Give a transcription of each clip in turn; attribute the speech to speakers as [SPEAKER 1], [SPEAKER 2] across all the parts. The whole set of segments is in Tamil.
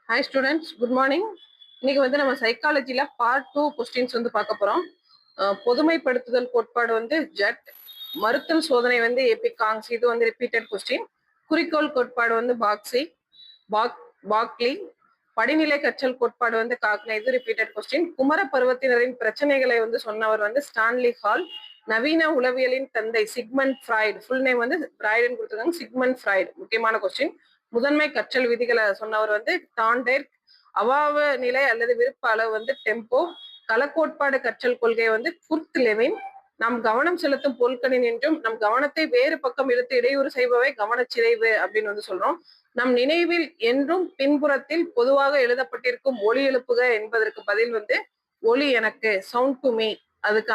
[SPEAKER 1] Hi students, good morning. இன்னைக்கு வந்து நம்ம சைக்காலஜில பார்ட் 2 கொஸ்டின்ஸ் வந்து பார்க்க போறோம். பொதுமைப்படுத்துதல் கோட்பாடு வந்து ஜட், மறுத்தல் சோதனை வந்து எபிகாங்ஸ், இது வந்து ரிப்பீட்டட் கொஸ்டின். குறிக்கோள் கோட்பாடு வந்து பாக்லி. படிநிலை கற்றல் கோட்பாடு வந்து காக்னே, இது ரிப்பீட்டட் கொஸ்டின். குமர பருவத்தினரின் பிரச்சனைகளை வந்து சொன்னவர் வந்து ஸ்டான்லி ஹால். நவீன உளவியலின் தந்தை சிக்மண்ட் ஃப்ராய்டு, ஃபுல் நேம் வந்து ஃப்ராய்டுன்னு கொடுத்துருக்காங்க, சிக்மண்ட் ஃப்ராய்டு, முக்கியமான கொஸ்டின். முதன்மை கற்றல் விதிகளை சொன்னவர் வந்து டாண்டேர்க். அவாவ நிலை அல்லது விருப்ப அளவு வந்து டெம்போ. களக்கோட்பாடு கற்றல் கொள்கை வந்து குர்த் லெவின். நாம் கவனம் செலுத்தும் பொருட்களின் என்றும் நம் கவனத்தை வேறு பக்கம் இழுத்து இடையூறு செய்பவை கவனச்சிதைவு அப்படின்னு வந்து சொல்றோம். நம் நினைவில் என்றும் பின்புறத்தில் பொதுவாக எழுதப்பட்டிருக்கும் ஒலி எழுப்புக என்பதற்கு பதில் வந்து ஒலி எனக்கு, சவுண்ட் டு மீ, அதுக்கு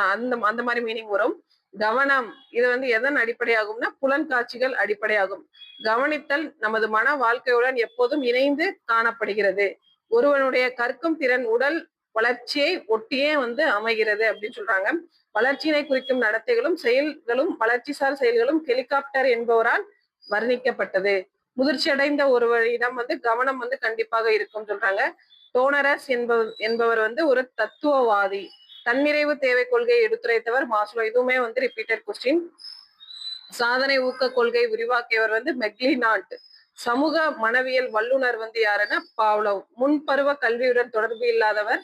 [SPEAKER 1] அந்த மாதிரி மீனிங் வரும். கவனம், இது வந்து எதன் அடிப்படையாகும்னா புலன்காட்சிகள் அடிப்படையாகும். கவனித்தல் நமது மன வாழ்க்கையுடன் எப்போதும் இணைந்து காணப்படுகிறது. ஒருவனுடைய கற்கும் திறன் உடல் வளர்ச்சியை ஒட்டியே வந்து அமைகிறது அப்படின்னு சொல்றாங்க. வளர்ச்சியினை குறிக்கும் நடத்தைகளும் செயல்களும் வளர்ச்சிசார் செயல்களும் ஹெலிகாப்டர் என்பவரால் வர்ணிக்கப்பட்டது. முதிர்ச்சி அடைந்த ஒருவரிடம் வந்து கவனம் வந்து கண்டிப்பாக இருக்கும் சொல்றாங்க. டோனரஸ் என்பவர் வந்து ஒரு தத்துவவாதி. தன்னிறைவு தேவை கொள்கையை எடுத்துரைத்தவர் மாஸ்லோ, இதுவுமே வந்து ரிப்பீட்டட் கொஸ்டின். சாதனை ஊக்க கொள்கை விரிவாக்கியவர் வந்து மெக்லினால்ட். சமூக மனவியல் வல்லுநர் வந்து யாருன்னா பாவ்லவ். முன்பருவ கல்வியுடன் தொடர்பு இல்லாதவர்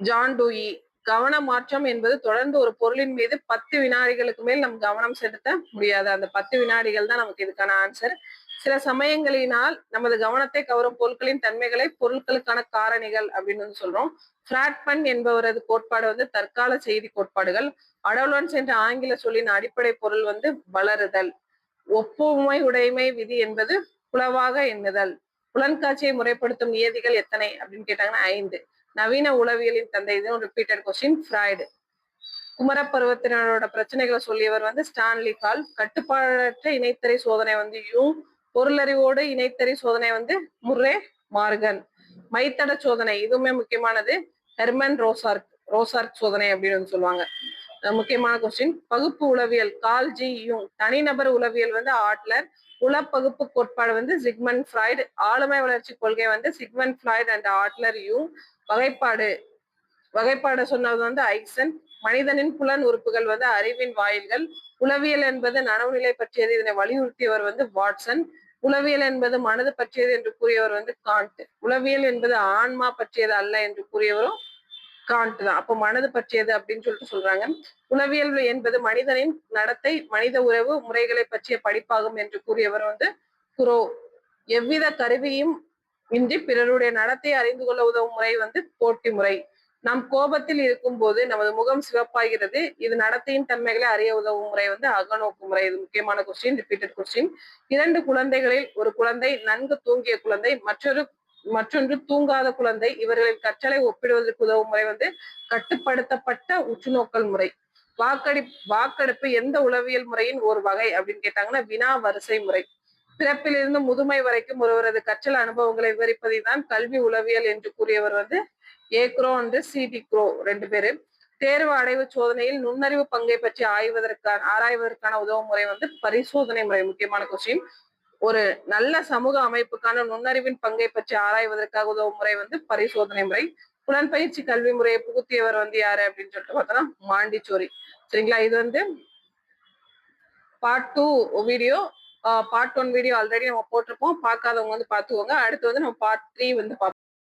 [SPEAKER 1] ஜான் டூயி. கவன மாற்றம் என்பது தொடர்ந்து ஒரு பொருளின் மீது 10 வினாடிகளுக்கு மேல் நம் கவனம் செலுத்த முடியாது. அந்த 10 வினாடிகள் தான் நமக்கு இதுக்கான ஆன்சர். சில சமயங்களினால் நமது கவனத்தை கவரும் பொருட்களின் தன்மைகளை பொருட்களுக்கான காரணிகள் அப்படின்னு வந்து சொல்றோம். பிராட்மன் என்பவரது கோட்பாடு வந்து தற்கால செய்தி கோட்பாடுகள். அடோலன்ஸ் என்ற ஆங்கில சொல்லின் அடிப்படை பொருள் வந்து வளருதல். ஒப்புமை உடைமை விதி என்பது புலவாக எண்ணுதல். புலன்காட்சியை முறைப்படுத்தும் நியதிகள் எத்தனை அப்படின்னு கேட்டாங்கன்னா 5. நவீன உளவியலின் தந்தை, இது ரிப்பீட்டட் கொஸ்டின், ஃப்ராய்டு. குமரப்பருவத்தினரோட பிரச்சனைகளை சொல்லியவர் வந்து ஸ்டான்லி ஹால். கட்டுப்பாடற்ற இணைத்தறி சோதனை வந்து யூங். பொருளறிவோடு இணைத்தறி சோதனை வந்து முர்ரே மார்கன். மைத்தட சோதனை, இதுவுமே முக்கியமானது, ஹெர்மன் ரோசார்க் சோதனை அப்படின்னு வந்து சொல்லுவாங்க. முக்கியமான கொஸ்டின். பகுப்பு உளவியல் கால் ஜி யூங். தனிநபர் உளவியல் வந்து ஆட்லர். உளப்பகுப்பு கோட்பாடு வந்து சிக்மண்ட் ஃப்ராய்டு. ஆளுமை வளர்ச்சி கொள்கை வந்து சிக்மண்ட் ஃப்ராய்டு அண்ட் ஆட்லர் யூங். வகைப்பாடு சொன்னது வந்து ஐசன். மனிதனின் புலன் உறுப்புகள் வந்து அறிவின் வாயில்கள். உளவியல் என்பது நனவுநிலை பற்றியது, இதனை வலியுறுத்தியவர் வந்து வாட்சன். உளவியல் என்பது மனது பற்றியது என்று கூறியவர் வந்து காண்ட். உளவியல் என்பது ஆன்மா பற்றியது அல்ல என்று கூறியவரும் காண்ட் தான். அப்போ மனது பற்றியது அப்படின்னு சொல்லிட்டு சொல்றாங்க. உளவியல் என்பது மனிதனின் நடத்தை, மனித உறவு முறைகளை பற்றிய படிப்பாகும் என்று கூறியவர் வந்து குரோ. எவ்வித கருவியும் இன்றி பிறருடைய நடத்தையை அறிந்து கொள்ள உதவும் முறை வந்து போட்டி முறை. நாம் கோபத்தில் இருக்கும் போது நமது முகம் சிவப்பாகிறது, இது நடத்தையின் தன்மைகளை அறிய உதவும் முறை வந்து அகநோக்கு முறை. இது முக்கியமான கொஸ்டின், ரிப்பீட்டட் கொஸ்டின். 2 குழந்தைகளில் ஒரு குழந்தை நன்கு தூங்கிய குழந்தை, மற்றொன்று தூங்காத குழந்தை. இவர்களின் கற்றலை ஒப்பிடுவதற்கு உதவும் முறை வந்து கட்டுப்படுத்தப்பட்ட உற்றுநோக்கல் முறை. வாக்கெடுப்பு எந்த உளவியல் முறையின் ஒரு வகை அப்படின்னு கேட்டாங்கன்னா வினா வரிசை முறை. பிறப்பிலிருந்து முதுமை வரைக்கும் ஒருவரது கற்றல் அனுபவங்களை விவரிப்பதை தான் கல்வி உளவியல் என்று கூறியவர் வந்து ஏக்ரோ அண்ட் சிடி க்ரோ, 2 பேரு. தேர்வு அடைவு சோதனையில் நுண்ணறிவு பங்கை பற்றி ஆராய்வதற்கான உதவும் முறை வந்து பரிசோதனை முறை. முக்கியமான கொஸ்டின். ஒரு நல்ல சமூக அமைப்புக்கான நுண்ணறிவின் பங்கை பற்றி ஆராய்வதற்காக உதவும் முறை வந்து பரிசோதனை முறை. புலன்பயிற்சி கல்வி முறையை புகுத்தியவர் வந்து யாரு அப்படின்னு சொல்லிட்டு பார்த்தோம்னா மாண்டிச்சோரி. சரிங்களா? இது வந்து part 2 video. Part 1 video already நம்ம போட்டிருப்போம், பார்க்காதவங்க வந்து பார்த்துக்கோங்க. அடுத்து வந்து நம்ம பார்ட் 3 வந்து பார்ப்போம்.